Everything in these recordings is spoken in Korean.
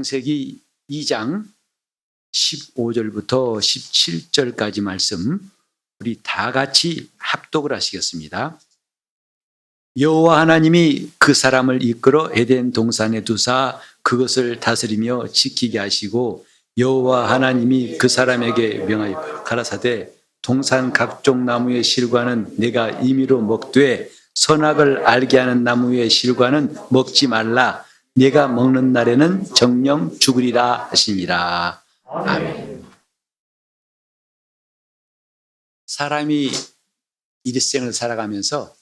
창세기 2장 15절부터 17절까지 말씀 우리 다 같이 합독을 하시겠습니다. 여호와 하나님이 그 사람을 이끌어 에덴 동산에 두사 그것을 다스리며 지키게 하시고 여호와 하나님이 그 사람에게 명하여 가라사대 동산 각종 나무의 실과는 내가 임의로 먹되 선악을 알게 하는 나무의 실과는 먹지 말라. 내가 먹는 날에는 정령 죽으리라 하시니라. 아멘. 사람이 일생을 살아가면서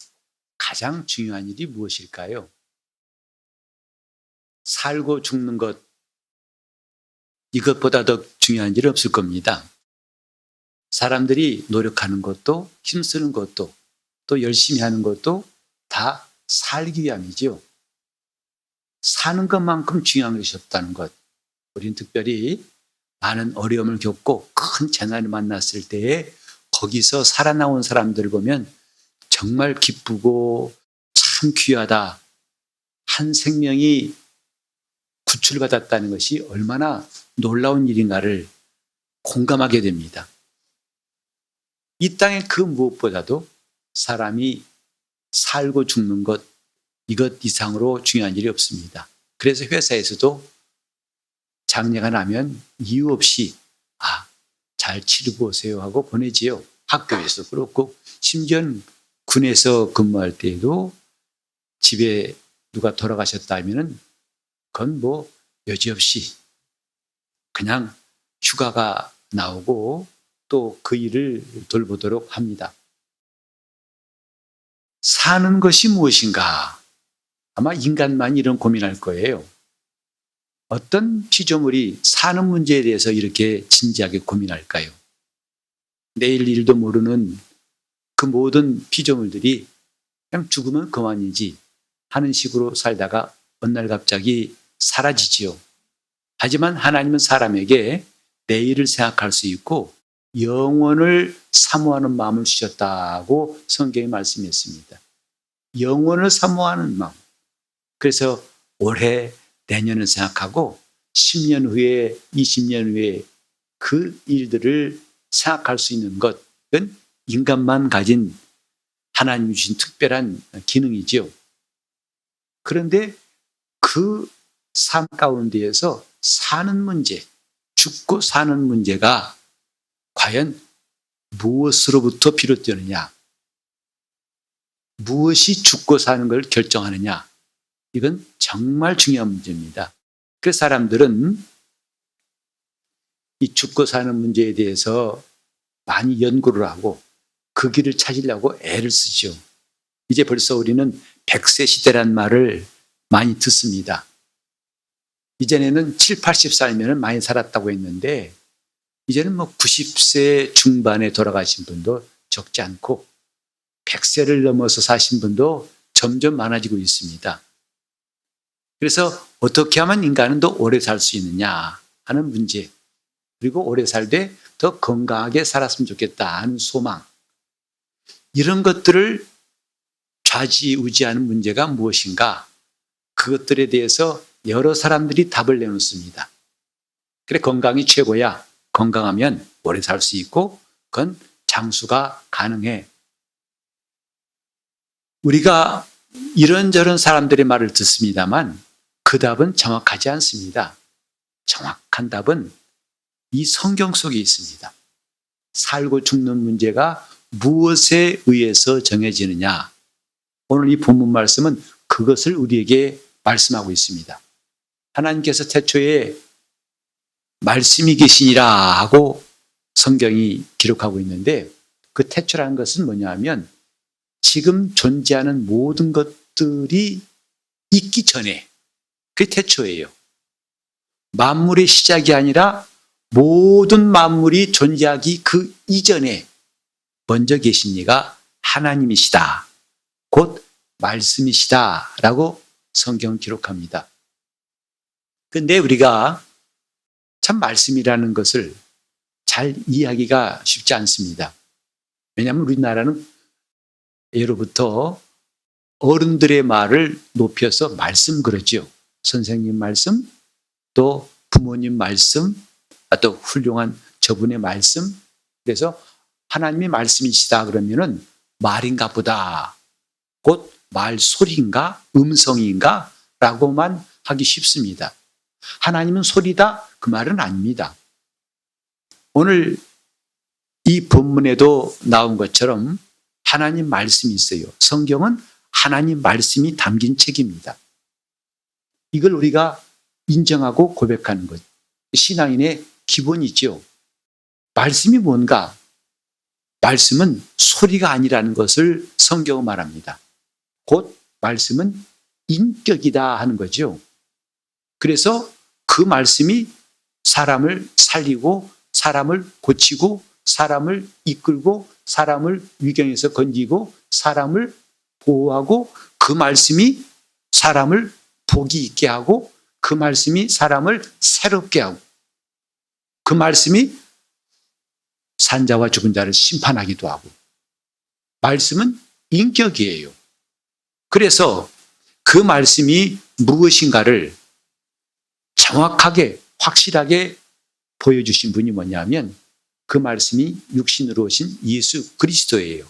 가장 중요한 일이 무엇일까요? 살고 죽는 것, 이것보다 더 중요한 일은 없을 겁니다. 사람들이 노력하는 것도 힘쓰는 것도 또 열심히 하는 것도 다 살기 위함이죠. 사는 것만큼 중요한 것이 없다는 것. 우리는 특별히 많은 어려움을 겪고 큰 재난을 만났을 때에 거기서 살아나온 사람들을 보면 정말 기쁘고 참 귀하다. 한 생명이 구출받았다는 것이 얼마나 놀라운 일인가를 공감하게 됩니다. 이 땅의 그 무엇보다도 사람이 살고 죽는 것, 이것 이상으로 중요한 일이 없습니다. 그래서 회사에서도 장례가 나면 이유 없이 잘 치르고 오세요 하고 보내지요. 학교에서 그렇고 심지어 군에서 근무할 때에도 집에 누가 돌아가셨다 하면은 그건 뭐 여지없이 그냥 휴가가 나오고 또 그 일을 돌보도록 합니다. 사는 것이 무엇인가? 아마 인간만 이런 고민할 거예요. 어떤 피조물이 사는 문제에 대해서 이렇게 진지하게 고민할까요? 내일 일도 모르는 그 모든 피조물들이 그냥 죽으면 그만이지 하는 식으로 살다가 어느 날 갑자기 사라지지요. 하지만 하나님은 사람에게 내일을 생각할 수 있고 영원을 사모하는 마음을 주셨다고 성경이 말씀했습니다. 영원을 사모하는 마음. 그래서 올해, 내년을 생각하고 10년 후에, 20년 후에 그 일들을 생각할 수 있는 것은 인간만 가진 하나님이 주신 특별한 기능이지요. 그런데 그 삶 가운데에서 사는 문제, 죽고 사는 문제가 과연 무엇으로부터 비롯되느냐? 무엇이 죽고 사는 걸 결정하느냐? 이건 정말 중요한 문제입니다. 그래서 사람들은 이 죽고 사는 문제에 대해서 많이 연구를 하고 그 길을 찾으려고 애를 쓰죠. 이제 벌써 우리는 100세 시대란 말을 많이 듣습니다. 이전에는 7, 80 살면 많이 살았다고 했는데 이제는 뭐 90세 중반에 돌아가신 분도 적지 않고 100세를 넘어서 사신 분도 점점 많아지고 있습니다. 그래서 어떻게 하면 인간은 더 오래 살 수 있느냐 하는 문제, 그리고 오래 살되 더 건강하게 살았으면 좋겠다 하는 소망, 이런 것들을 좌지우지하는 문제가 무엇인가, 그것들에 대해서 여러 사람들이 답을 내놓습니다. 그래, 건강이 최고야. 건강하면 오래 살 수 있고 그건 장수가 가능해. 우리가 이런저런 사람들의 말을 듣습니다만 그 답은 정확하지 않습니다. 정확한 답은 이 성경 속에 있습니다. 살고 죽는 문제가 무엇에 의해서 정해지느냐. 오늘 이 본문 말씀은 그것을 우리에게 말씀하고 있습니다. 하나님께서 태초에 말씀이 계시니라 하고 성경이 기록하고 있는데 그 태초라는 것은 뭐냐 하면 지금 존재하는 모든 것들이 있기 전에, 그게 태초예요. 만물의 시작이 아니라 모든 만물이 존재하기 그 이전에 먼저 계신 이가 하나님이시다. 곧 말씀이시다 라고 성경은 기록합니다. 그런데 우리가 참 말씀이라는 것을 잘 이해하기가 쉽지 않습니다. 왜냐하면 우리나라는 예로부터 어른들의 말을 높여서 말씀 그러죠. 선생님 말씀, 또 부모님 말씀, 또 훌륭한 저분의 말씀. 그래서 하나님의 말씀이시다 그러면은 말인가 보다. 곧 말소리인가 음성인가 라고만 하기 쉽습니다. 하나님은 소리다 그 말은 아닙니다. 오늘 이 본문에도 나온 것처럼 하나님 말씀이 있어요. 성경은 하나님 말씀이 담긴 책입니다. 이걸 우리가 인정하고 고백하는 것. 신앙인의 기본이죠. 말씀이 뭔가? 말씀은 소리가 아니라는 것을 성경은 말합니다. 곧 말씀은 인격이다 하는 거죠. 그래서 그 말씀이 사람을 살리고 사람을 고치고 사람을 이끌고 사람을 위경에서 건지고 사람을 보호하고 그 말씀이 사람을 복이 있게 하고 그 말씀이 사람을 새롭게 하고 그 말씀이 산자와 죽은 자를 심판하기도 하고 말씀은 인격이에요. 그래서 그 말씀이 무엇인가를 정확하게 확실하게 보여주신 분이 뭐냐면 그 말씀이 육신으로 오신 예수 그리스도예요.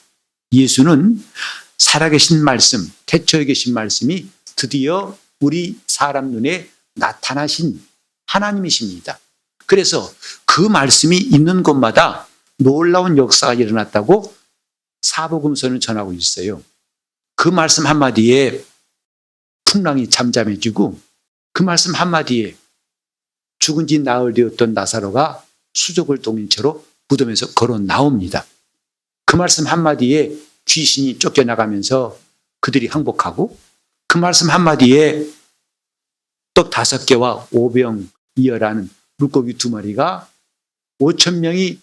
예수는 살아계신 말씀, 태초에 계신 말씀이 드디어 우리 사람 눈에 나타나신 하나님이십니다. 그래서 그 말씀이 있는 곳마다 놀라운 역사가 일어났다고 사복음서는 전하고 있어요. 그 말씀 한마디에 풍랑이 잠잠해지고 그 말씀 한마디에 죽은 지 나흘 되었던 나사로가 수족을 동인 채로 무덤에서 걸어 나옵니다. 그 말씀 한마디에 귀신이 쫓겨나가면서 그들이 항복하고 그 말씀 한마디에 떡 5개와 5병이어라는 물고기 2마리가 5,000명이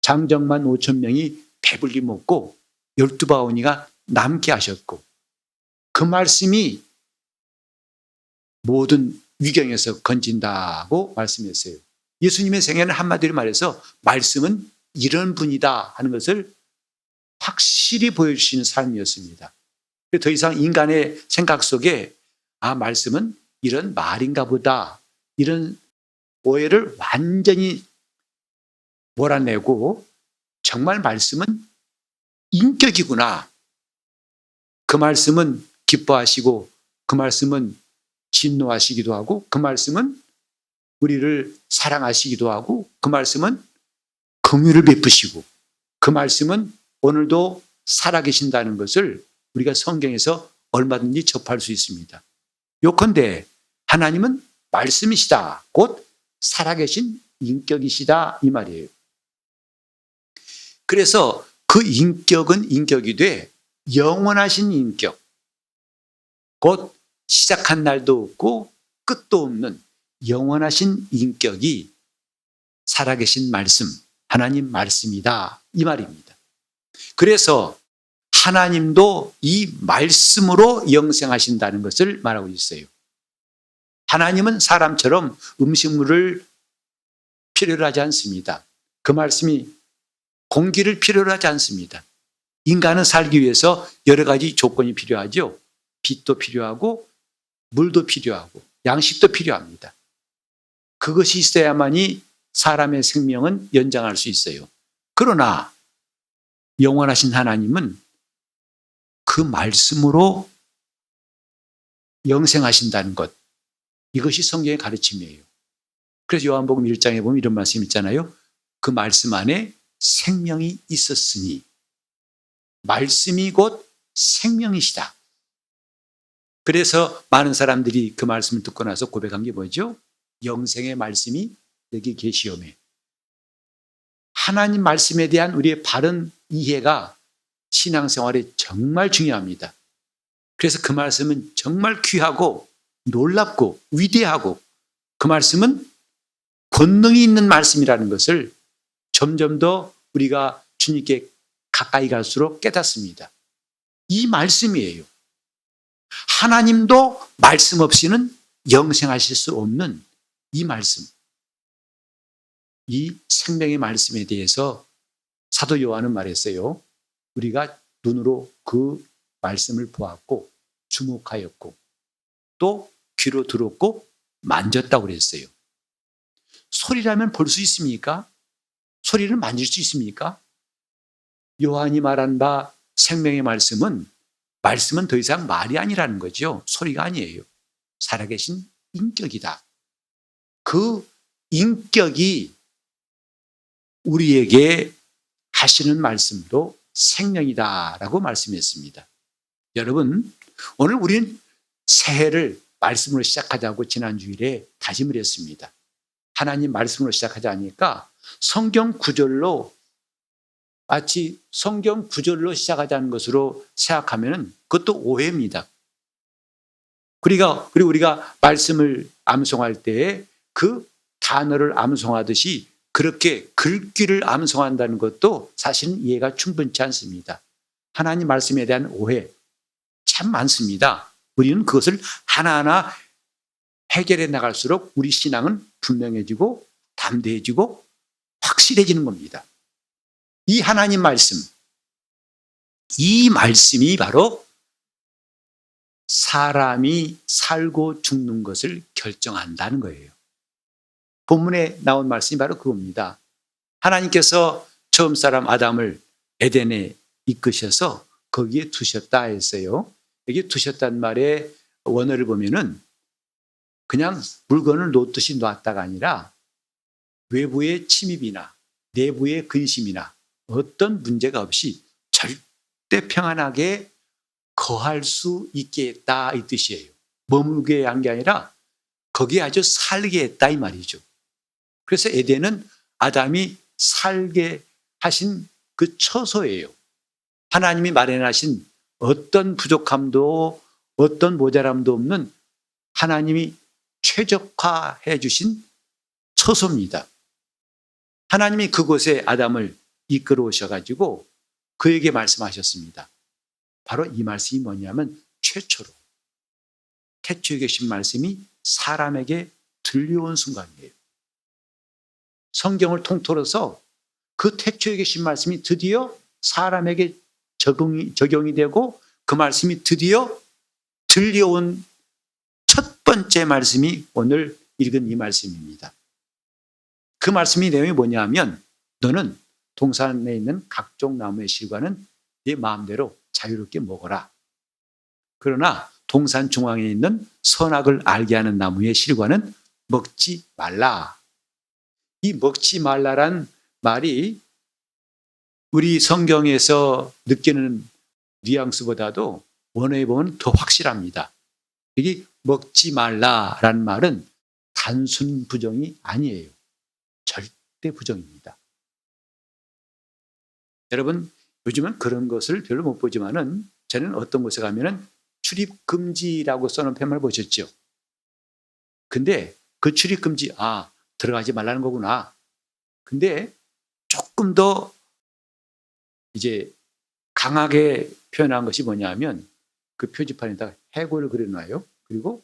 장정만 5,000명이 배불리 먹고 12바구니가 남게 하셨고 그 말씀이 모든 위경에서 건진다고 말씀했어요. 예수님의 생애는 한마디로 말해서 말씀은 이런 분이다 하는 것을 확실히 보여주시는 삶이었습니다. 더 이상 인간의 생각 속에 말씀은 이런 말인가 보다 이런 오해를 완전히 몰아내고 정말 말씀은 인격이구나. 그 말씀은 기뻐하시고 그 말씀은 진노하시기도 하고 그 말씀은 우리를 사랑하시기도 하고 그 말씀은 긍휼을 베푸시고 그 말씀은 오늘도 살아계신다는 것을 우리가 성경에서 얼마든지 접할 수 있습니다. 요컨대 하나님은 말씀이시다. 곧 살아계신 인격이시다 이 말이에요. 그래서 그 인격은 인격이 돼 영원하신 인격, 곧 시작한 날도 없고 끝도 없는 영원하신 인격이 살아계신 말씀, 하나님 말씀이다 이 말입니다. 그래서 하나님도 이 말씀으로 영생하신다는 것을 말하고 있어요. 하나님은 사람처럼 음식물을 필요로 하지 않습니다. 그 말씀이 공기를 필요로 하지 않습니다. 인간은 살기 위해서 여러 가지 조건이 필요하죠. 빛도 필요하고 물도 필요하고 양식도 필요합니다. 그것이 있어야만이 사람의 생명은 연장할 수 있어요. 그러나 영원하신 하나님은 그 말씀으로 영생하신다는 것, 이것이 성경의 가르침이에요. 그래서 요한복음 1장에 보면 이런 말씀 있잖아요. 그 말씀 안에 생명이 있었으니 말씀이 곧 생명이시다. 그래서 많은 사람들이 그 말씀을 듣고 나서 고백한 게 뭐죠? 영생의 말씀이 여기 계시오매. 하나님 말씀에 대한 우리의 바른 이해가 신앙생활에 정말 중요합니다. 그래서 그 말씀은 정말 귀하고 놀랍고 위대하고 그 말씀은 권능이 있는 말씀이라는 것을 점점 더 우리가 주님께 가까이 갈수록 깨닫습니다. 이 말씀이에요. 하나님도 말씀 없이는 영생하실 수 없는 이 말씀, 이 생명의 말씀에 대해서 사도 요한은 말했어요. 우리가 눈으로 그 말씀을 보았고 주목하였고 또 귀로 들었고 만졌다고 그랬어요. 소리라면 볼 수 있습니까? 소리를 만질 수 있습니까? 요한이 말한 바 생명의 말씀은 더 이상 말이 아니라는 거죠. 소리가 아니에요. 살아계신 인격이다. 그 인격이 우리에게 하시는 말씀도 생명이다라고 말씀했습니다. 여러분, 오늘 우리는 새해를 말씀으로 시작하자고 지난 주일에 다짐을 했습니다. 하나님 말씀으로 시작하자 하니까 성경 구절로 마치 성경 구절로 시작하자는 것으로 생각하면 그것도 오해입니다. 그리고 우리가 말씀을 암송할 때에 그 단어를 암송하듯이 그렇게 글귀를 암송한다는 것도 사실은 이해가 충분치 않습니다. 하나님 말씀에 대한 오해 참 많습니다. 우리는 그것을 하나하나 해결해 나갈수록 우리 신앙은 분명해지고 담대해지고 확실해지는 겁니다. 이 하나님 말씀, 이 말씀이 바로 사람이 살고 죽는 것을 결정한다는 거예요. 본문에 나온 말씀이 바로 그겁니다. 하나님께서 처음 사람 아담을 에덴에 이끄셔서 거기에 두셨다 했어요. 여기 두셨다는 말의 원어를 보면은 그냥 물건을 놓듯이 놨다가 아니라 외부의 침입이나 내부의 근심이나 어떤 문제가 없이 절대 평안하게 거할 수 있게 했다 이 뜻이에요. 머물게 한 게 아니라 거기에 아주 살게 했다 이 말이죠. 그래서 에덴은 아담이 살게 하신 그 처소예요. 하나님이 마련하신 어떤 부족함도 어떤 모자람도 없는 하나님이 최적화해 주신 처소입니다. 하나님이 그곳에 아담을 이끌어 오셔가지고 그에게 말씀하셨습니다. 바로 이 말씀이 뭐냐면 최초로 태초에 계신 말씀이 사람에게 들려온 순간이에요. 성경을 통틀어서 그 태초에 계신 말씀이 드디어 사람에게 적용이 되고 그 말씀이 드디어 들려온 첫 번째 말씀이 오늘 읽은 이 말씀입니다. 그 말씀이 내용이 뭐냐면 너는 동산에 있는 각종 나무의 실과는 네 마음대로 자유롭게 먹어라. 그러나 동산 중앙에 있는 선악을 알게 하는 나무의 실과는 먹지 말라. 이 먹지 말라란 말이 우리 성경에서 느끼는 뉘앙스보다도 원어에 보면 더 확실합니다. 여기 먹지 말라라는 말은 단순 부정이 아니에요. 절대 부정입니다. 여러분, 요즘은 그런 것을 별로 못 보지만은 저는 어떤 곳에 가면은 출입 금지라고 써놓은 팻말 보셨죠? 근데 그 출입 금지, 들어가지 말라는 거구나. 근데 조금 더 이제 강하게 표현한 것이 뭐냐면 그 표지판에다가 해골을 그려놔요. 그리고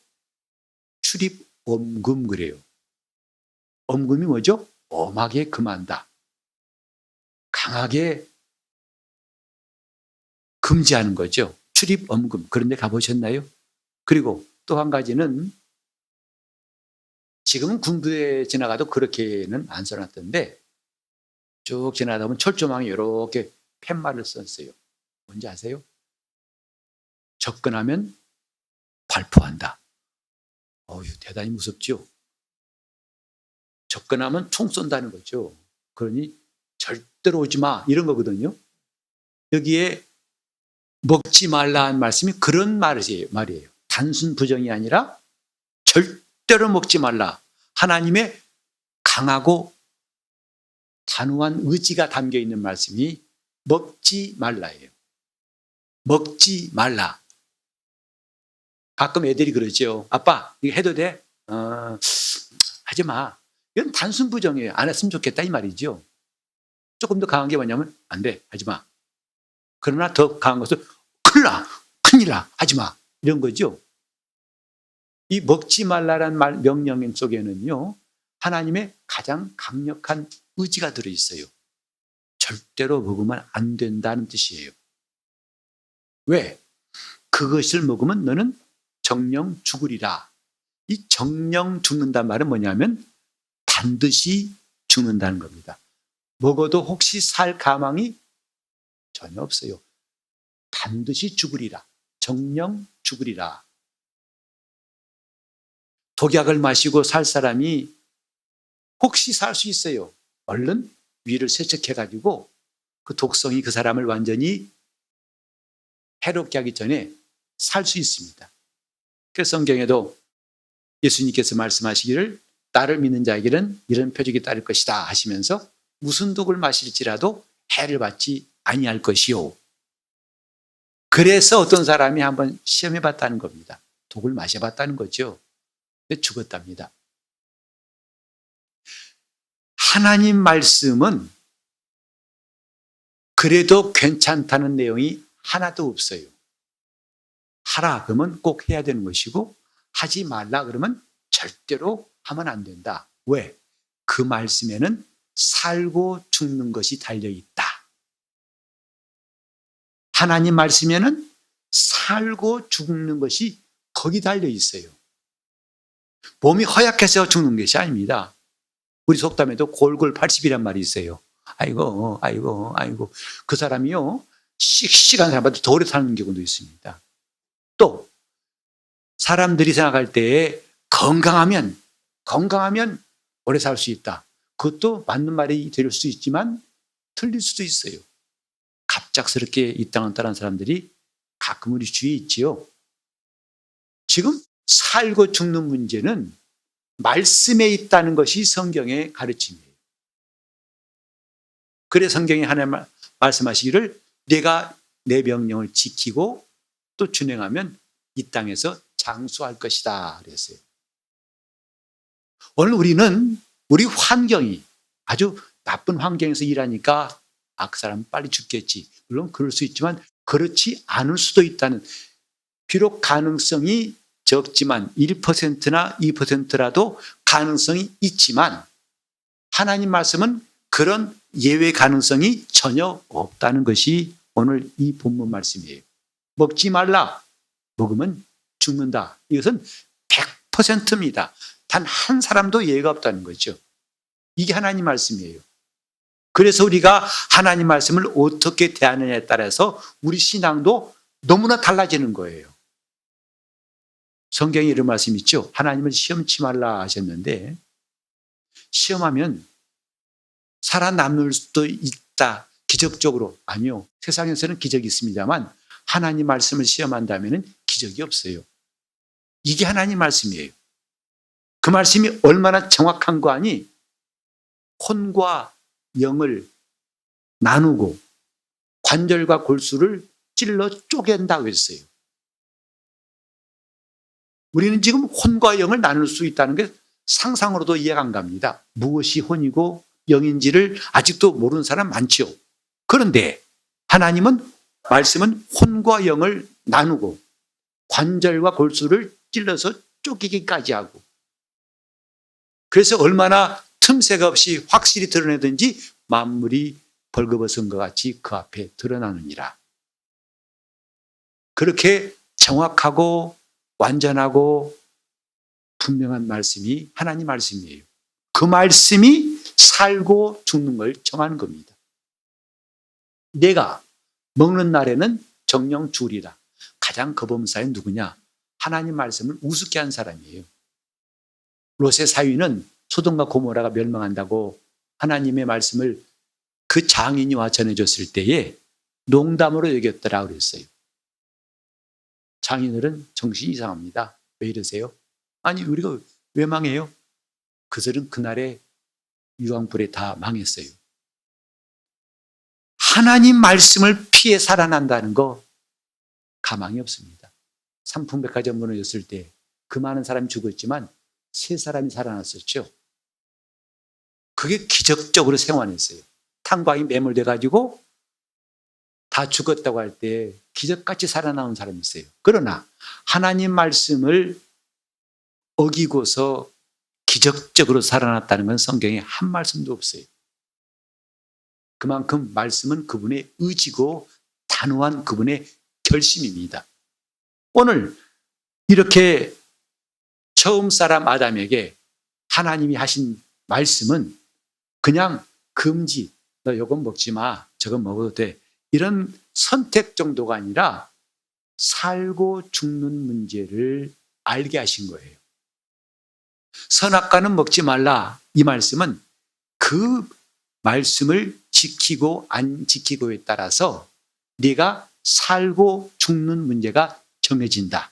출입 엄금 그래요. 엄금이 뭐죠? 엄하게 금한다. 강하게 금지하는 거죠. 출입 엄금. 그런데 가보셨나요? 그리고 또 한 가지는 지금은 군부에 지나가도 그렇게는 안 써놨던데 쭉 지나다 보면 철조망에 이렇게 팻말을 썼어요. 뭔지 아세요? 접근하면 발포한다. 대단히 무섭죠? 접근하면 총 쏜다는 거죠. 그러니 절대로 오지 마 이런 거거든요. 여기에 먹지 말라는 말씀이 그런 말이에요. 단순 부정이 아니라 절대로 먹지 말라. 하나님의 강하고 단호한 의지가 담겨 있는 말씀이 먹지 말라예요. 먹지 말라. 가끔 애들이 그러죠. 아빠, 이거 해도 돼? 하지 마. 이건 단순 부정이에요. 안 했으면 좋겠다 이 말이죠. 조금 더 강한 게 뭐냐면 안 돼. 하지 마. 그러나 더 강한 것은 큰일 나. 하지 마. 이런 거죠. 이 먹지 말라란 명령 속에는요. 하나님의 가장 강력한 의지가 들어있어요. 절대로 먹으면 안 된다는 뜻이에요. 왜? 그것을 먹으면 너는 정령 죽으리라. 이 정령 죽는다는 말은 뭐냐면 반드시 죽는다는 겁니다. 먹어도 혹시 살 가망이 전혀 없어요. 반드시 죽으리라. 정령 죽으리라. 독약을 마시고 살 사람이 혹시 살 수 있어요. 얼른 위를 세척해가지고 그 독성이 그 사람을 완전히 해롭게 하기 전에 살 수 있습니다. 그래서 성경에도 예수님께서 말씀하시기를 나를 믿는 자에게는 이런 표적이 따를 것이다 하시면서 무슨 독을 마실지라도 해를 받지 아니할 것이요. 그래서 어떤 사람이 한번 시험해 봤다는 겁니다. 독을 마셔봤다는 거죠. 근데 죽었답니다. 하나님 말씀은 그래도 괜찮다는 내용이 하나도 없어요. 하라 그러면 꼭 해야 되는 것이고 하지 말라 그러면 절대로 하면 안 된다. 왜? 그 말씀에는 살고 죽는 것이 달려있다. 하나님 말씀에는 살고 죽는 것이 거기 달려있어요. 몸이 허약해서 죽는 것이 아닙니다. 우리 속담에도 골골 80이란 말이 있어요. 아이고. 그 사람이요, 씩씩한 사람보다 더 오래 사는 경우도 있습니다. 또, 사람들이 생각할 때 건강하면 오래 살 수 있다. 그것도 맞는 말이 될 수 있지만 틀릴 수도 있어요. 갑작스럽게 이 땅을 떠난 사람들이 가끔 우리 주위에 있지요. 지금 살고 죽는 문제는 말씀에 있다는 것이 성경의 가르침이에요. 그래 성경이 하나님 말씀하시기를 내가 내 명령을 지키고 또 준행하면 이 땅에서 장수할 것이다 그랬어요. 오늘 우리는 우리 환경이 아주 나쁜 환경에서 일하니까 그 사람은 빨리 죽겠지. 물론 그럴 수 있지만 그렇지 않을 수도 있다는, 비록 가능성이 적지만 1%나 2%라도 가능성이 있지만 하나님 말씀은 그런 예외 가능성이 전혀 없다는 것이 오늘 이 본문 말씀이에요. 먹지 말라. 먹으면 죽는다. 이것은 100%입니다. 단 한 사람도 예외가 없다는 거죠. 이게 하나님 말씀이에요. 그래서 우리가 하나님 말씀을 어떻게 대하느냐에 따라서 우리 신앙도 너무나 달라지는 거예요. 성경에 이런 말씀 있죠. 하나님을 시험치 말라 하셨는데 시험하면 살아남을 수도 있다. 기적적으로. 아니요. 세상에서는 기적이 있습니다만 하나님 말씀을 시험한다면 기적이 없어요. 이게 하나님 말씀이에요. 그 말씀이 얼마나 정확한 거 아니? 혼과 영을 나누고 관절과 골수를 찔러 쪼갠다고 했어요. 우리는 지금 혼과 영을 나눌 수 있다는 게 상상으로도 이해가 안 갑니다. 무엇이 혼이고 영인지를 아직도 모르는 사람 많죠. 그런데 하나님은 말씀은 혼과 영을 나누고 관절과 골수를 찔러서 쪼개기까지 하고, 그래서 얼마나 틈새가 없이 확실히 드러내든지 만물이 벌거벗은 것 같이 그 앞에 드러나느니라. 그렇게 정확하고 완전하고 분명한 말씀이 하나님 말씀이에요. 그 말씀이 살고 죽는 걸 정하는 겁니다. 내가 먹는 날에는 정령 죽으리라. 가장 거범사인 누구냐? 하나님 말씀을 우습게 한 사람이에요. 롯의 사위는 소돔과 고모라가 멸망한다고 하나님의 말씀을 그 장인이 와 전해줬을 때에 농담으로 여겼더라 그랬어요. 장인들은 정신이 이상합니다. 왜 이러세요? 아니 우리가 왜 망해요? 그들은 그날에 유황불에 다 망했어요. 하나님 말씀을 피해 살아난다는 거 가망이 없습니다. 삼풍백화점 무너졌을 때 그 많은 사람이 죽었지만 3사람이 살아났었죠. 그게 기적적으로 생환했어요. 탄광이 매몰돼가지고 다 죽었다고 할 때 기적같이 살아나온 사람이 있어요. 그러나 하나님 말씀을 어기고서 기적적으로 살아났다는 건 성경에 한 말씀도 없어요. 그만큼 말씀은 그분의 의지고 단호한 그분의 결심입니다. 오늘 이렇게 처음 사람 아담에게 하나님이 하신 말씀은 그냥 금지, 너 이건 먹지 마, 저건 먹어도 돼, 이런 선택 정도가 아니라 살고 죽는 문제를 알게 하신 거예요. 선악과는 먹지 말라, 이 말씀은 그 말씀을 지키고 안 지키고에 따라서 네가 살고 죽는 문제가 정해진다.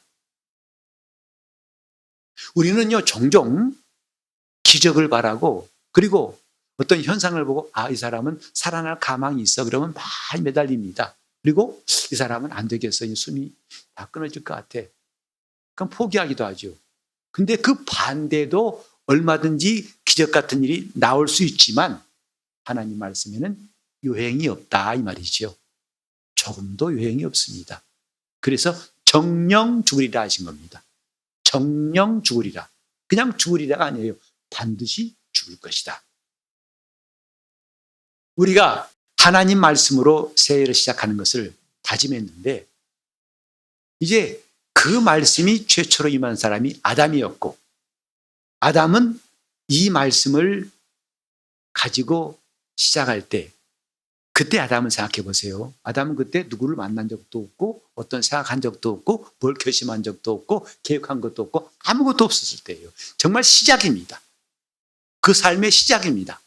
우리는요, 종종 기적을 바라고, 그리고 어떤 현상을 보고 이 사람은 살아날 가망이 있어, 그러면 많이 매달립니다. 그리고 이 사람은 안 되겠어, 이 숨이 다 끊어질 것 같아, 그럼 포기하기도 하죠. 근데 그 반대도 얼마든지 기적 같은 일이 나올 수 있지만 하나님 말씀에는 요행이 없다, 이 말이죠. 조금도 요행이 없습니다. 그래서 정령 죽으리라 하신 겁니다. 정령 죽으리라. 그냥 죽으리라가 아니에요. 반드시 죽을 것이다. 우리가 하나님 말씀으로 새해를 시작하는 것을 다짐했는데, 이제 그 말씀이 최초로 임한 사람이 아담이었고, 아담은 이 말씀을 가지고 시작할 때, 그때 아담은 생각해 보세요. 아담은 그때 누구를 만난 적도 없고, 어떤 생각한 적도 없고, 뭘 결심한 적도 없고, 계획한 것도 없고, 아무것도 없었을 때예요. 정말 시작입니다. 그 삶의 시작입니다.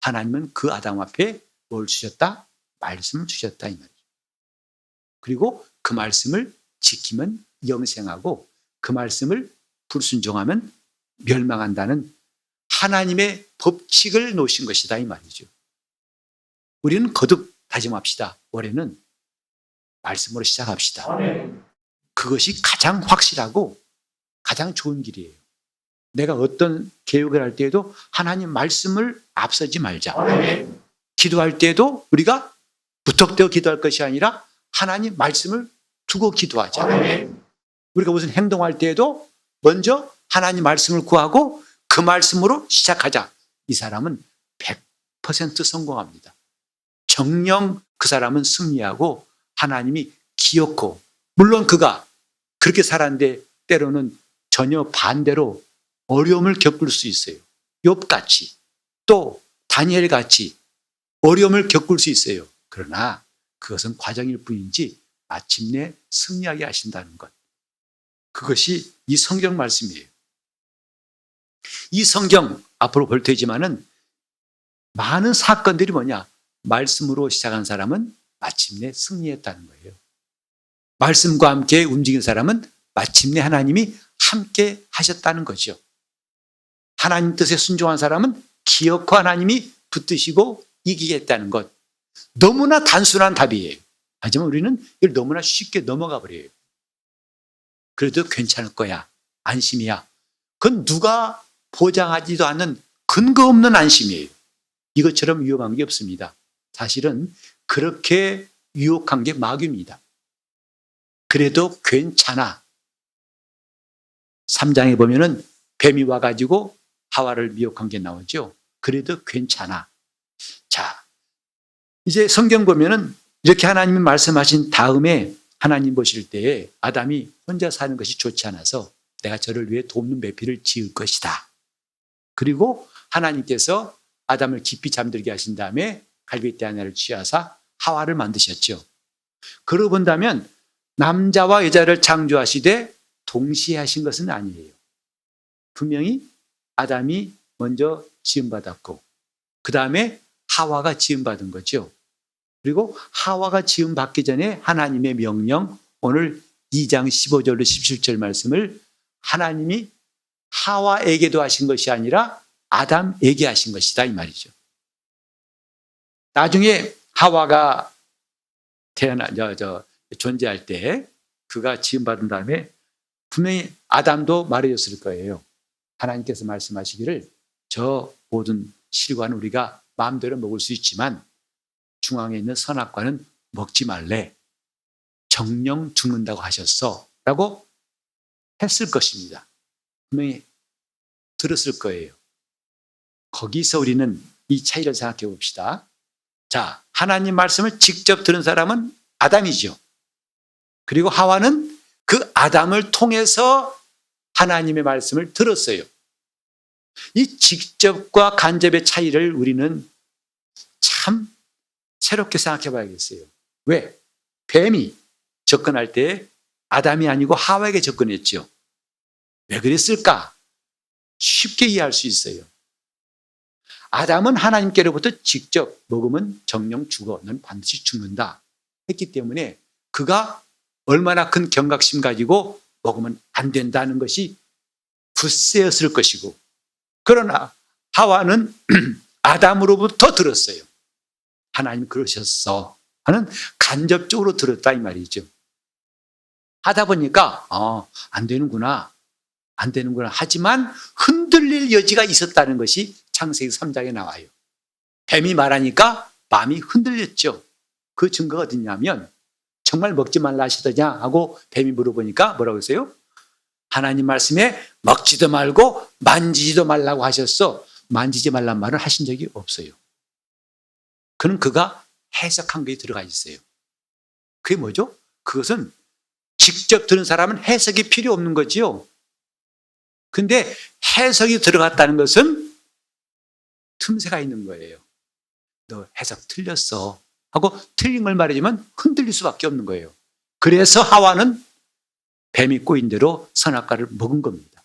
하나님은 그 아담 앞에 뭘 주셨다? 말씀을 주셨다, 이 말이죠. 그리고 그 말씀을 지키면 영생하고, 그 말씀을 불순종하면 멸망한다는 하나님의 법칙을 놓으신 것이다, 이 말이죠. 우리는 거듭 다짐합시다. 올해는 말씀으로 시작합시다. 그것이 가장 확실하고 가장 좋은 길이에요. 내가 어떤 계획을 할 때에도 하나님 말씀을 앞서지 말자. 기도할 때에도 우리가 무턱대고 기도할 것이 아니라 하나님 말씀을 두고 기도하자. 우리가 무슨 행동할 때에도 먼저 하나님 말씀을 구하고 그 말씀으로 시작하자. 이 사람은 100% 성공합니다. 정녕 그 사람은 승리하고 하나님이 기엽고, 물론 그가 그렇게 살았는데 때로는 전혀 반대로 어려움을 겪을 수 있어요. 욥같이, 또 다니엘같이 어려움을 겪을 수 있어요. 그러나 그것은 과정일 뿐이지 마침내 승리하게 하신다는 것, 그것이 이 성경 말씀이에요. 이 성경 앞으로 볼 테지만은 많은 사건들이 뭐냐? 말씀으로 시작한 사람은 마침내 승리했다는 거예요. 말씀과 함께 움직인 사람은 마침내 하나님이 함께 하셨다는 거죠. 하나님 뜻에 순종한 사람은 기어코 하나님이 붙드시고 이기겠다는 것, 너무나 단순한 답이에요. 하지만 우리는 이걸 너무나 쉽게 넘어가 버려요. 그래도 괜찮을 거야, 안심이야. 그건 누가 보장하지도 않는 근거 없는 안심이에요. 이것처럼 위험한 게 없습니다. 사실은 그렇게 유혹한 게 마귀입니다. 그래도 괜찮아. 3장에 보면은 뱀이 와가지고 하와를 미혹한 게 나오죠. 그래도 괜찮아. 자, 이제 성경 보면은 이렇게 하나님이 말씀하신 다음에 하나님 보실 때에 아담이 혼자 사는 것이 좋지 않아서 내가 저를 위해 돕는 배필을 지을 것이다. 그리고 하나님께서 아담을 깊이 잠들게 하신 다음에 갈빗대 하나를 취하사 하와를 만드셨죠. 그러고 본다면 남자와 여자를 창조하시되 동시에 하신 것은 아니에요. 분명히 아담이 먼저 지음받았고 그 다음에 하와가 지음받은 거죠. 그리고 하와가 지음받기 전에 하나님의 명령, 오늘 2장 15절로 17절 말씀을 하나님이 하와에게도 하신 것이 아니라 아담에게 하신 것이다, 이 말이죠. 나중에 하와가 존재할 때 그가 지음받은 다음에 분명히 아담도 말해줬을 거예요. 하나님께서 말씀하시기를 저 모든 실과는 우리가 마음대로 먹을 수 있지만 중앙에 있는 선악과는 먹지 말래. 정령 죽는다고 하셨어. 라고 했을 것입니다. 분명히 들었을 거예요. 거기서 우리는 이 차이를 생각해 봅시다. 자, 하나님 말씀을 직접 들은 사람은 아담이죠. 그리고 하와는 그 아담을 통해서 하나님의 말씀을 들었어요. 이 직접과 간접의 차이를 우리는 참 새롭게 생각해 봐야겠어요. 왜? 뱀이 접근할 때 아담이 아니고 하와에게 접근했죠. 왜 그랬을까? 쉽게 이해할 수 있어요. 아담은 하나님께로부터 직접 먹으면 정령 죽어. 넌 반드시 죽는다 했기 때문에 그가 얼마나 큰 경각심 가지고 먹으면 안 된다는 것이 굳세였을 것이고, 그러나 하와는 아담으로부터 들었어요. 하나님 그러셨어 하는 간접적으로 들었다 이 말이죠. 하다 보니까 안 되는구나 하지만 흔들릴 여지가 있었다는 것이 창세기 3장에 나와요. 뱀이 말하니까 마음이 흔들렸죠. 그 증거가 어디냐면, 정말 먹지 말라 하시더냐 하고 뱀이 물어보니까 뭐라고 했어요? 하나님 말씀에 먹지도 말고 만지지도 말라고 하셨어. 만지지 말란 말을 하신 적이 없어요. 그는 그가 해석한 게 들어가 있어요. 그게 뭐죠? 그것은 직접 들은 사람은 해석이 필요 없는 거지요. 근데 해석이 들어갔다는 것은 틈새가 있는 거예요. 너 해석 틀렸어 하고 틀린 걸 말해주면 흔들릴 수밖에 없는 거예요. 그래서 하와는 뱀이 꼬인 대로 선악과를 먹은 겁니다.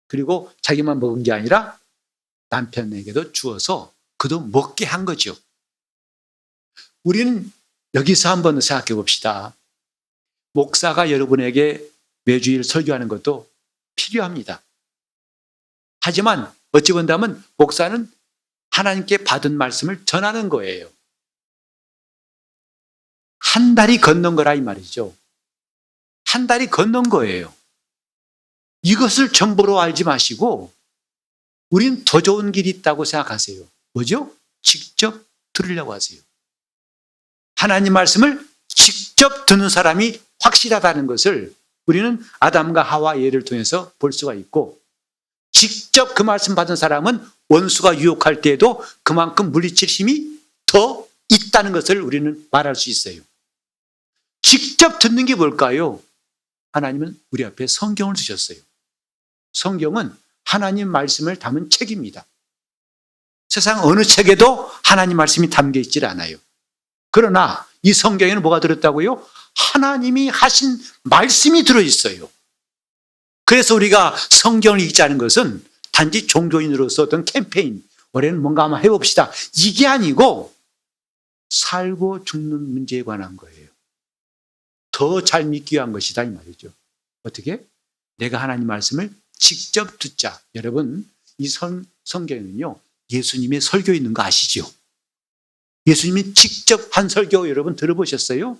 그리고 자기만 먹은 게 아니라 남편에게도 주어서 그도 먹게 한 거죠. 우리는 여기서 한번 생각해 봅시다. 목사가 여러분에게 매주일 설교하는 것도 필요합니다. 하지만 어찌 본다면 목사는 하나님께 받은 말씀을 전하는 거예요. 한 달이 건넌 거라 이 말이죠. 한 달이 건넌 거예요. 이것을 정보로 알지 마시고 우린 더 좋은 길이 있다고 생각하세요. 뭐죠? 직접 들으려고 하세요. 하나님 말씀을 직접 듣는 사람이 확실하다는 것을 우리는 아담과 하와 예를 통해서 볼 수가 있고, 직접 그 말씀 받은 사람은 원수가 유혹할 때에도 그만큼 물리칠 힘이 더 있다는 것을 우리는 말할 수 있어요. 직접 듣는 게 뭘까요? 하나님은 우리 앞에 성경을 주셨어요. 성경은 하나님 말씀을 담은 책입니다. 세상 어느 책에도 하나님 말씀이 담겨 있질 않아요. 그러나 이 성경에는 뭐가 들었다고요? 하나님이 하신 말씀이 들어있어요. 그래서 우리가 성경을 읽자는 것은 단지 종교인으로서 어떤 캠페인, 올해는 뭔가 한번 해봅시다, 이게 아니고 살고 죽는 문제에 관한 거예요. 더 잘 믿기 위한 것이다 이 말이죠. 어떻게? 내가 하나님 말씀을 직접 듣자. 여러분, 이 성경에는요 예수님의 설교 있는 거 아시죠? 예수님이 직접 한 설교 여러분 들어보셨어요?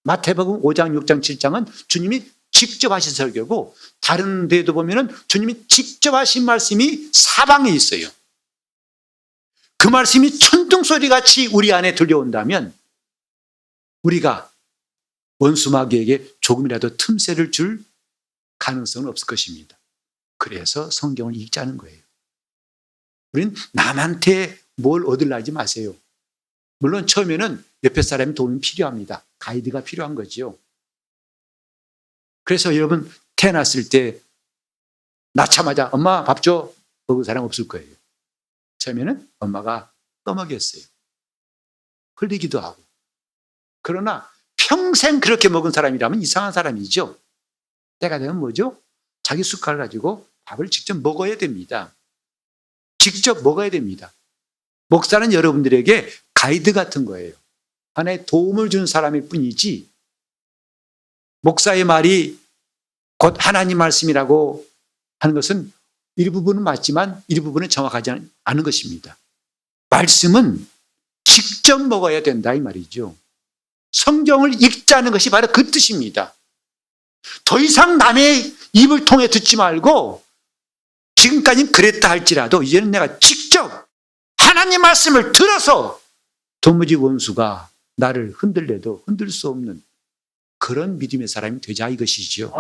마태복음 5장, 6장, 7장은 주님이 직접 하신 설교고, 다른 데도 보면은 주님이 직접 하신 말씀이 사방에 있어요. 그 말씀이 천둥소리 같이 우리 안에 들려온다면 우리가 원수 마귀에게 조금이라도 틈새를 줄 가능성은 없을 것입니다. 그래서 성경을 읽자는 거예요. 우리는 남한테 뭘 얻으려 하지 마세요. 물론 처음에는 옆에 사람의 도움이 필요합니다. 가이드가 필요한 거죠. 그래서 여러분 태어났을 때 낳자마자 엄마 밥 줘 먹은 사람 없을 거예요. 처음에는 엄마가 떠먹였어요. 흘리기도 하고. 그러나 평생 그렇게 먹은 사람이라면 이상한 사람이죠. 때가 되면 뭐죠? 자기 숟갈 가지고 밥을 직접 먹어야 됩니다. 직접 먹어야 됩니다. 목사는 여러분들에게 가이드 같은 거예요. 하나의 도움을 준 사람일 뿐이지, 목사의 말이 곧 하나님 말씀이라고 하는 것은 일부분은 맞지만 일부분은 정확하지 않은 것입니다. 말씀은 직접 먹어야 된다 이 말이죠. 성경을 읽자는 것이 바로 그 뜻입니다. 더 이상 남의 입을 통해 듣지 말고, 지금까지는 그랬다 할지라도 이제는 내가 직접 하나님 말씀을 들어서 도무지 원수가 나를 흔들려도 흔들 수 없는 그런 믿음의 사람이 되자 이것이지요.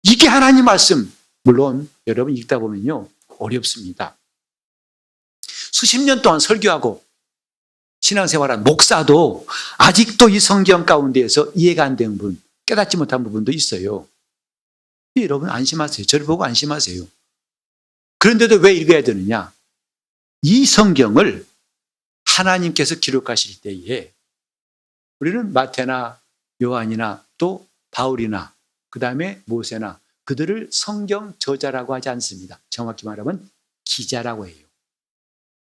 이게 하나님 말씀. 물론 여러분 읽다 보면요 어렵습니다. 수십 년 동안 설교하고 신앙생활한 목사도 아직도 이 성경 가운데에서 이해가 안 되는 부분, 깨닫지 못한 부분도 있어요. 여러분 안심하세요. 저를 보고 안심하세요. 그런데도 왜 읽어야 되느냐? 이 성경을 하나님께서 기록하실 때에 우리는 마태나 요한이나 또 바울이나 그 다음에 모세나 그들을 성경 저자라고 하지 않습니다. 정확히 말하면 기자라고 해요.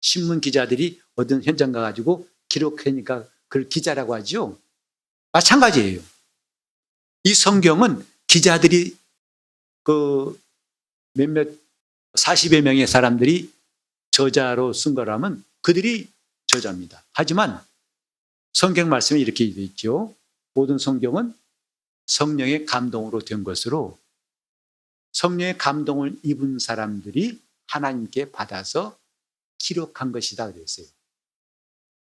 신문 기자들이 어떤 현장 가가지고 기록하니까 그걸 기자라고 하죠. 마찬가지예요. 이 성경은 기자들이 그 몇몇 40여 명의 사람들이 저자로 쓴 거라면 그들이 저자입니다. 하지만 성경 말씀에 이렇게 되어 있죠. 모든 성경은 성령의 감동으로 된 것으로 성령의 감동을 입은 사람들이 하나님께 받아서 기록한 것이다 그랬어요.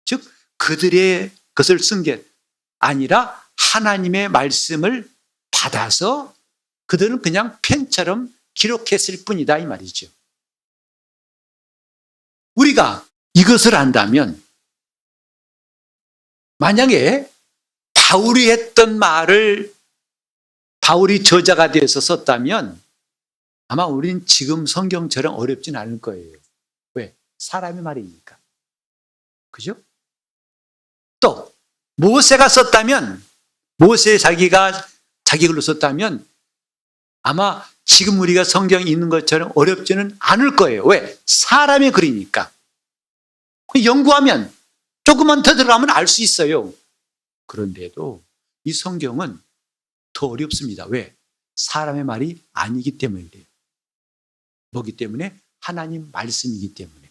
즉 그들의 것을 쓴 게 아니라 하나님의 말씀을 받아서 그들은 그냥 펜처럼 기록했을 뿐이다 이 말이죠. 우리가 이것을 안다면 만약에 바울이 했던 말을 바울이 저자가 되어서 썼다면 아마 우리는 지금 성경처럼 어렵진 않을 거예요. 왜? 사람의 말이니까. 그죠? 또 모세가 썼다면 모세 자기가 자기 글로 썼다면 아마 지금 우리가 성경에 있는 것처럼 어렵지는 않을 거예요. 왜? 사람의 글이니까. 연구하면 조금만 더 들어가면 알 수 있어요. 그런데도 이 성경은 더 어렵습니다. 왜? 사람의 말이 아니기 때문에 그래요. 뭐기 때문에? 하나님 말씀이기 때문에.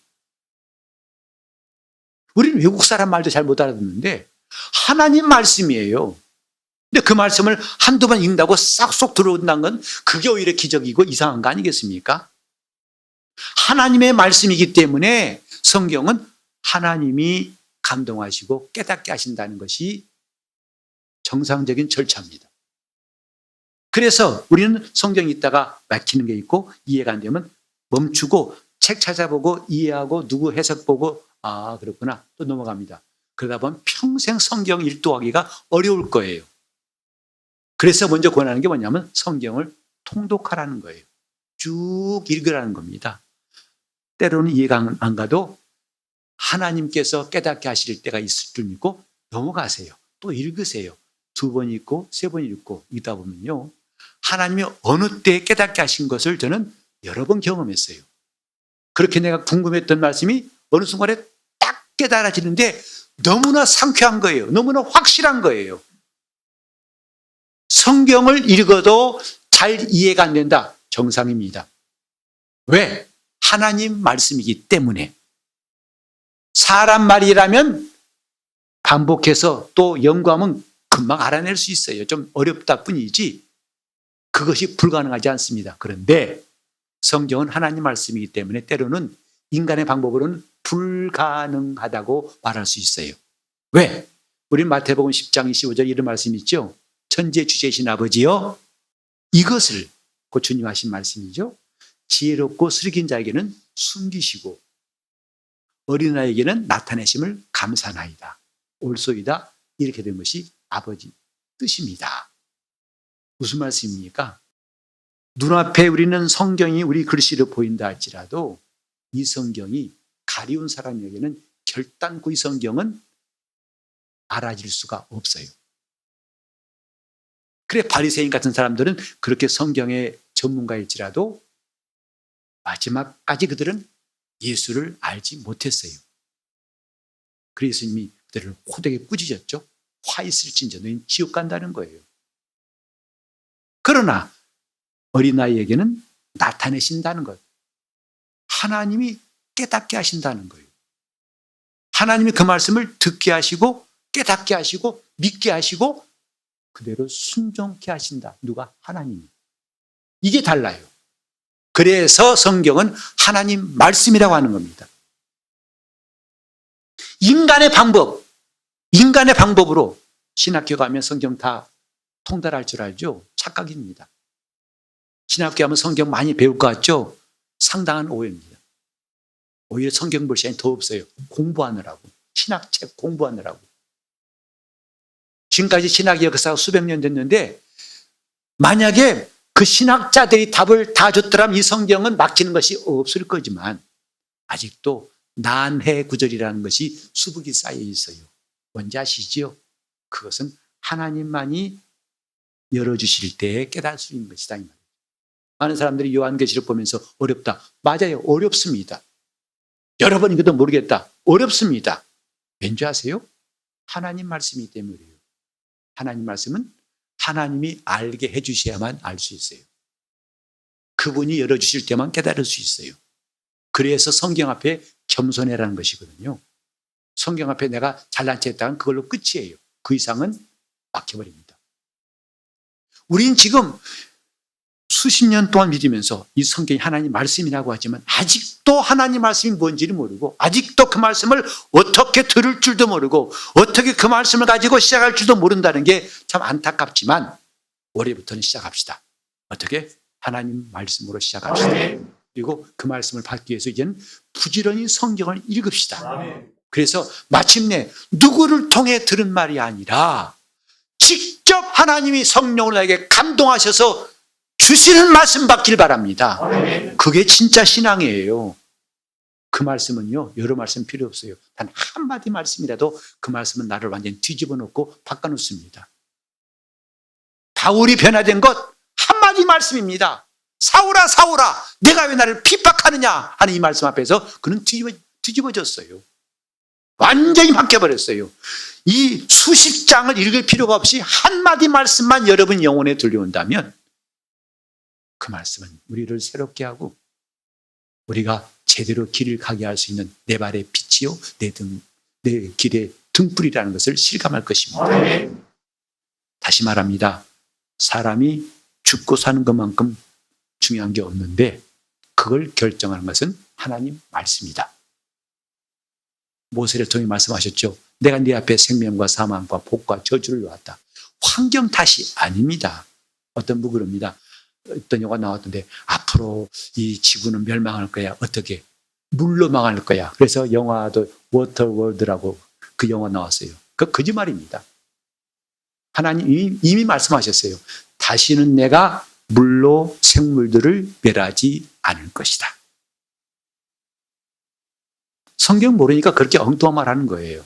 우리는 외국 사람 말도 잘 못 알아듣는데 하나님 말씀이에요. 근데 그 말씀을 한두 번 읽는다고 싹쏙 들어온다는 건 그게 오히려 기적이고 이상한 거 아니겠습니까? 하나님의 말씀이기 때문에 성경은 하나님이 감동하시고 깨닫게 하신다는 것이 정상적인 절차입니다. 그래서 우리는 성경이 있다가 막히는 게 있고 이해가 안 되면 멈추고 책 찾아보고 이해하고 누구 해석 보고 아 그렇구나 또 넘어갑니다. 그러다 보면 평생 성경 일독하기가 어려울 거예요. 그래서 먼저 권하는 게 뭐냐면 성경을 통독하라는 거예요. 쭉 읽으라는 겁니다. 때로는 이해가 안 가도 하나님께서 깨닫게 하실 때가 있을 줄 믿고 넘어가세요. 또 읽으세요. 2번 읽고 3번 읽고 읽다 보면요. 하나님이 어느 때 깨닫게 하신 것을 저는 여러 번 경험했어요. 그렇게 내가 궁금했던 말씀이 어느 순간에 딱 깨달아지는데 너무나 상쾌한 거예요. 너무나 확실한 거예요. 성경을 읽어도 잘 이해가 안 된다. 정상입니다. 왜? 하나님 말씀이기 때문에. 사람 말이라면 반복해서 또 연구하면 금방 알아낼 수 있어요. 좀 어렵다 뿐이지 그것이 불가능하지 않습니다. 그런데 성경은 하나님 말씀이기 때문에 때로는 인간의 방법으로는 불가능하다고 말할 수 있어요. 왜? 우리 마태복음 10장 25절 이런 말씀이 있죠. 천지의 주제이신 아버지여 이것을 그 주님 하신 말씀이죠. 지혜롭고 슬긴 자에게는 숨기시고 어린아이에게는 나타내심을 감사나이다. 옳소이다. 이렇게 된 것이 아버지 뜻입니다. 무슨 말씀입니까? 눈앞에 우리는 성경이 우리 글씨로 보인다 할지라도 이 성경이 가리운 사람에게는 결단코 이 성경은 알아질 수가 없어요. 그래 바리새인 같은 사람들은 그렇게 성경의 전문가일지라도 마지막까지 그들은 예수를 알지 못했어요. 그래서 예수님이 그들을 호되게 꾸짖었죠. 화 있을진저 너희는 지옥 간다는 거예요. 그러나 어린아이에게는 나타내신다는 것. 하나님이 깨닫게 하신다는 거예요. 하나님이 그 말씀을 듣게 하시고 깨닫게 하시고 믿게 하시고 그대로 순종케 하신다. 누가? 하나님이. 이게 달라요. 그래서 성경은 하나님 말씀이라고 하는 겁니다. 인간의 방법으로 신학교 가면 성경 다 통달할 줄 알죠? 착각입니다. 신학교 가면 성경 많이 배울 것 같죠? 상당한 오해입니다. 오히려 성경 볼 시간이 더 없어요. 공부하느라고. 신학책 공부하느라고. 지금까지 신학 역사가 수백 년 됐는데 만약에 그 신학자들이 답을 다 줬더라면 이 성경은 막히는 것이 없을 거지만 아직도 난해 구절이라는 것이 수북이 쌓여 있어요. 뭔지 아시지요? 그것은 하나님만이 열어주실 때에 깨달을 수 있는 것이다. 이 말이에요. 많은 사람들이 요한계시록 보면서 어렵다. 맞아요. 어렵습니다. 여러 번 읽어도 모르겠다. 어렵습니다. 왠지 아세요? 하나님 말씀이기 때문이에요. 하나님 말씀은 하나님이 알게 해주셔야만 알 수 있어요. 그분이 열어주실 때만 깨달을 수 있어요. 그래서 성경 앞에 겸손해라는 것이거든요. 성경 앞에 내가 잘난 체 했다면 그걸로 끝이에요. 그 이상은 막혀버립니다. 우린 지금 수십 년 동안 믿으면서 이 성경이 하나님 말씀이라고 하지만 아직도 하나님 말씀이 뭔지를 모르고 아직도 그 말씀을 어떻게 들을 줄도 모르고 어떻게 그 말씀을 가지고 시작할 줄도 모른다는 게 참 안타깝지만 올해부터는 시작합시다. 어떻게? 하나님 말씀으로 시작합시다. 그리고 그 말씀을 받기 위해서 이제는 부지런히 성경을 읽읍시다. 그래서 마침내 누구를 통해 들은 말이 아니라 직접 하나님이 성령을 나에게 감동하셔서 주시는 말씀 받길 바랍니다. 그게 진짜 신앙이에요. 그 말씀은요, 여러 말씀 필요 없어요. 단 한마디 말씀이라도 그 말씀은 나를 완전히 뒤집어 놓고 바꿔놓습니다. 바울이 변화된 것 한마디 말씀입니다. 사울아 사울아 내가 왜 나를 핍박하느냐 하는 이 말씀 앞에서 그는 뒤집어졌어요. 완전히 바뀌어버렸어요. 이 수십 장을 읽을 필요가 없이 한마디 말씀만 여러분 영혼에 들려온다면 그 말씀은 우리를 새롭게 하고 우리가 제대로 길을 가게 할 수 있는 내 발의 빛이요 내 길의 등불이라는 것을 실감할 것입니다. 다시 말합니다. 사람이 죽고 사는 것만큼 중요한 게 없는데 그걸 결정하는 것은 하나님 말씀이다. 모세를 통해 말씀하셨죠. 내가 네 앞에 생명과 사망과 복과 저주를 놓았다. 환경 탓이 아닙니다. 어떤 부그럽니다. 어떤 영화 나왔던데 앞으로 이 지구는 멸망할 거야. 어떻게? 물로 망할 거야. 그래서 영화도 워터월드라고 그 영화 나왔어요. 그 거짓말입니다. 하나님 이미 말씀하셨어요. 다시는 내가 물로 생물들을 멸하지 않을 것이다. 성경 모르니까 그렇게 엉뚱한 말 하는 거예요.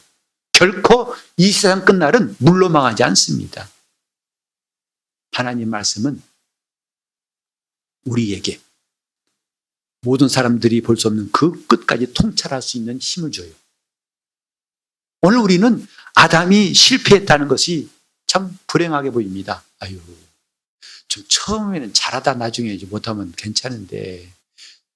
결코 이 세상 끝날은 물로 망하지 않습니다. 하나님 말씀은 우리에게 모든 사람들이 볼 수 없는 그 끝까지 통찰할 수 있는 힘을 줘요. 오늘 우리는 아담이 실패했다는 것이 참 불행하게 보입니다. 아유, 좀 처음에는 잘하다 나중에 이제 못하면 괜찮은데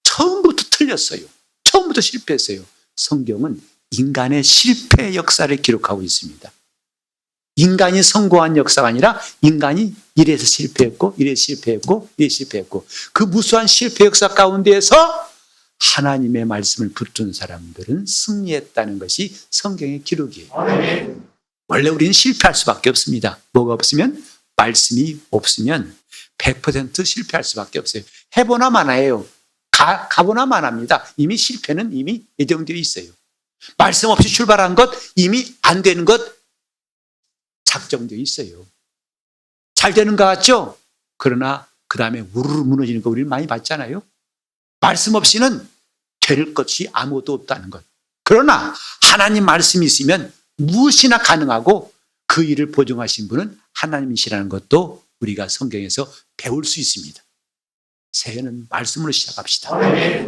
처음부터 틀렸어요. 처음부터 실패했어요. 성경은 인간의 실패 역사를 기록하고 있습니다. 인간이 성공한 역사가 아니라 인간이 이래서 실패했고 이래서 실패했고 이래서 실패했고 그 무수한 실패 역사 가운데에서 하나님의 말씀을 붙든 사람들은 승리했다는 것이 성경의 기록이에요. 원래 우리는 실패할 수밖에 없습니다. 뭐가 없으면? 말씀이 없으면 100% 실패할 수밖에 없어요. 해보나 마나예요. 가보나 마나입니다. 이미 실패는 이미 예정되어 있어요. 말씀 없이 출발한 것 이미 안 되는 것 작정되어 있어요. 잘 되는 것 같죠? 그러나 그 다음에 우르르 무너지는 거 우리는 많이 봤잖아요. 말씀 없이는 될 것이 아무것도 없다는 것. 그러나 하나님 말씀이 있으면 무엇이나 가능하고 그 일을 보증하신 분은 하나님이시라는 것도 우리가 성경에서 배울 수 있습니다. 새해는 말씀으로 시작합시다.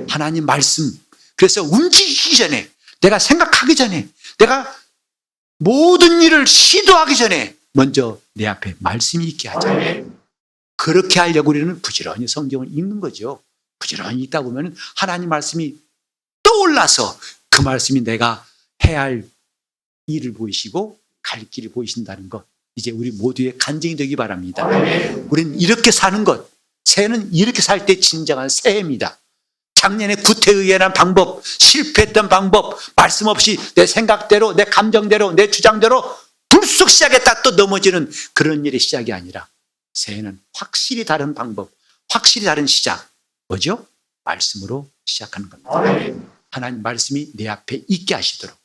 하나님 말씀. 그래서 움직이기 전에 내가 생각하기 전에 내가 모든 일을 시도하기 전에 먼저 내 앞에 말씀이 있게 하자. 그렇게 하려고 우리는 부지런히 성경을 읽는 거죠. 부지런히 읽다 보면 하나님 말씀이 떠올라서 그 말씀이 내가 해야 할 일을 보이시고 갈 길을 보이신다는 것. 이제 우리 모두의 간증이 되기 바랍니다. 우리는 이렇게 사는 것. 새해는 이렇게 살 때 진정한 새해입니다. 작년에 구태의연한 방법, 실패했던 방법, 말씀 없이 내 생각대로, 내 감정대로, 내 주장대로 불쑥 시작했다 또 넘어지는 그런 일의 시작이 아니라 새해는 확실히 다른 방법, 확실히 다른 시작. 뭐죠? 말씀으로 시작하는 겁니다. 하나님 말씀이 내 앞에 있게 하시도록.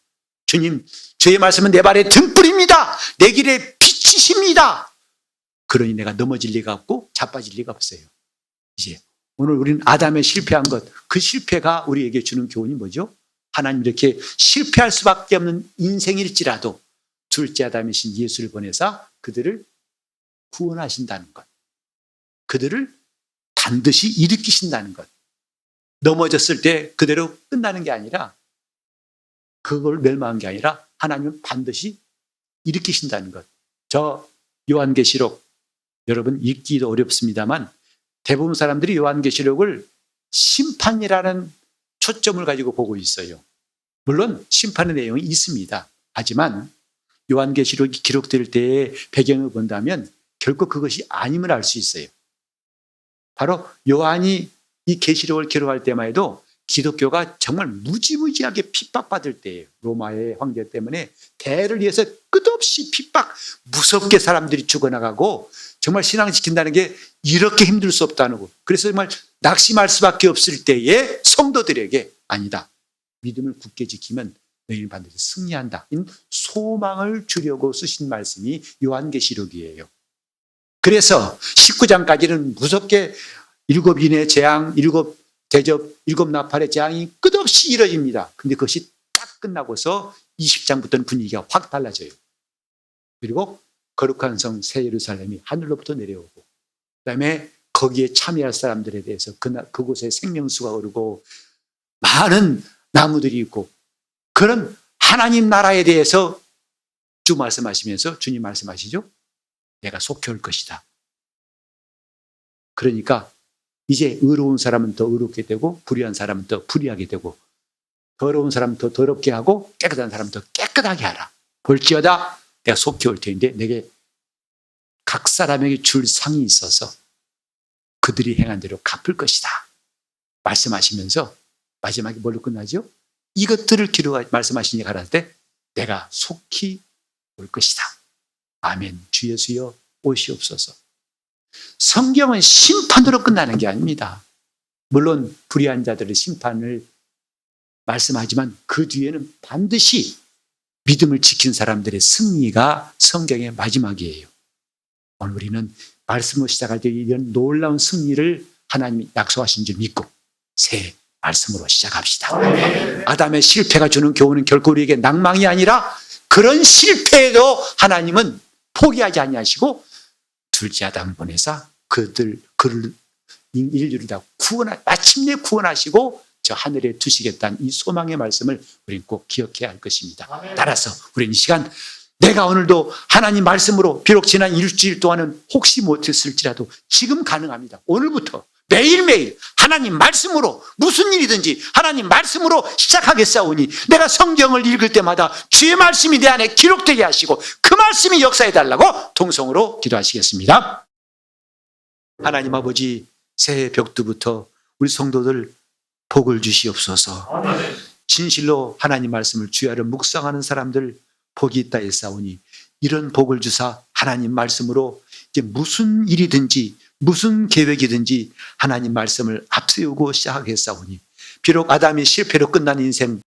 주님, 주의 말씀은 내 발의 등불입니다. 내 길의 빛이십니다. 그러니 내가 넘어질 리가 없고 자빠질 리가 없어요. 이제 오늘 우리는 아담의 실패한 것, 그 실패가 우리에게 주는 교훈이 뭐죠? 하나님 이렇게 실패할 수밖에 없는 인생일지라도 둘째 아담이신 예수를 보내사 그들을 구원하신다는 것, 그들을 반드시 일으키신다는 것. 넘어졌을 때 그대로 끝나는 게 아니라, 그걸 멸망한 게 아니라 하나님은 반드시 일으키신다는 것. 저 요한계시록 여러분 읽기도 어렵습니다만 대부분 사람들이 요한계시록을 심판이라는 초점을 가지고 보고 있어요. 물론 심판의 내용이 있습니다. 하지만 요한계시록이 기록될 때의 배경을 본다면 결코 그것이 아님을 알 수 있어요. 바로 요한이 이 계시록을 기록할 때만 해도 기독교가 정말 무지무지하게 핍박받을 때예요. 로마의 황제 때문에 대를 위해서 끝없이 핍박, 무섭게 사람들이 죽어나가고 정말 신앙을 지킨다는 게 이렇게 힘들 수 없다는 거. 그래서 정말 낙심할 수밖에 없을 때에 성도들에게 아니다, 믿음을 굳게 지키면 너희는 반드시 승리한다, 이 소망을 주려고 쓰신 말씀이 요한계시록이에요. 그래서 19장까지는 무섭게 7인의 재앙, 7 대접, 7 나팔의 재앙이 끝없이 이뤄집니다. 근데 그것이 딱 끝나고서 20장부터는 분위기가 확 달라져요. 그리고 거룩한 성 새 예루살렘이 하늘로부터 내려오고, 그다음에 거기에 참여할 사람들에 대해서 그곳에 생명수가 흐르고 많은 나무들이 있고, 그런 하나님 나라에 대해서 주 말씀하시면서 주님 말씀하시죠. 내가 속해 올 것이다. 그러니까 이제 의로운 사람은 더 의롭게 되고 불의한 사람은 더 불의하게 되고 더러운 사람은 더 더럽게 하고 깨끗한 사람은 더 깨끗하게 하라. 볼지어다 내가 속해 올 테인데 내게 각 사람에게 줄 상이 있어서 그들이 행한 대로 갚을 것이다 말씀하시면서 마지막에 뭘로 끝나죠? 이것들을 말씀하시니 가라사대 때 내가 속히 올 것이다. 아멘. 주 예수여 오시옵소서. 성경은 심판으로 끝나는 게 아닙니다. 물론 불의한 자들의 심판을 말씀하지만 그 뒤에는 반드시 믿음을 지킨 사람들의 승리가 성경의 마지막이에요. 오늘 우리는 말씀을 시작할 때 이런 놀라운 승리를 하나님이 약속하신 줄 믿고 새 말씀으로 시작합시다. 아담의 실패가 주는 교훈은 결코 우리에게 낭망이 아니라 그런 실패에도 하나님은 포기하지 아니하시고 둘째 아담을 보내사 그를 인류를 다 마침내 구원하시고 저 하늘에 두시겠다는 이 소망의 말씀을 우리는 꼭 기억해야 할 것입니다. 따라서 우리는 이 시간 내가 오늘도 하나님 말씀으로 비록 지난 일주일 동안은 혹시 못했을지라도 지금 가능합니다. 오늘부터 매일매일 하나님 말씀으로 무슨 일이든지 하나님 말씀으로 시작하겠사오니 내가 성경을 읽을 때마다 주의 말씀이 내 안에 기록되게 하시고 그 말씀이 역사해달라고 통성으로 기도하시겠습니다. 하나님 아버지, 새해 벽두부터 우리 성도들 복을 주시옵소서. 진실로 하나님 말씀을 주야를 묵상하는 사람들 복이 있다 했사오니 이런 복을 주사 하나님 말씀으로 이제 무슨 일이든지 무슨 계획이든지 하나님 말씀을 앞세우고 시작하겠사오니 비록 아담이 실패로 끝난 인생,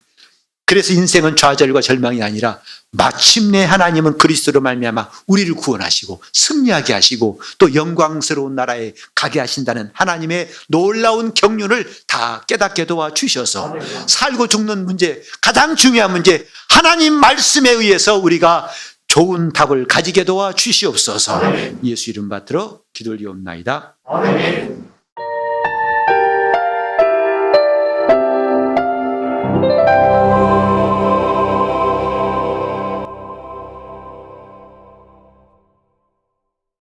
그래서 인생은 좌절과 절망이 아니라 마침내 하나님은 그리스도로 말미암아 우리를 구원하시고 승리하게 하시고 또 영광스러운 나라에 가게 하신다는 하나님의 놀라운 경륜을 다 깨닫게 도와주셔서 살고 죽는 문제, 가장 중요한 문제 하나님 말씀에 의해서 우리가 좋은 답을 가지게 도와주시옵소서. 예수 이름 받들어 기도를 드리옵나이다. 아멘.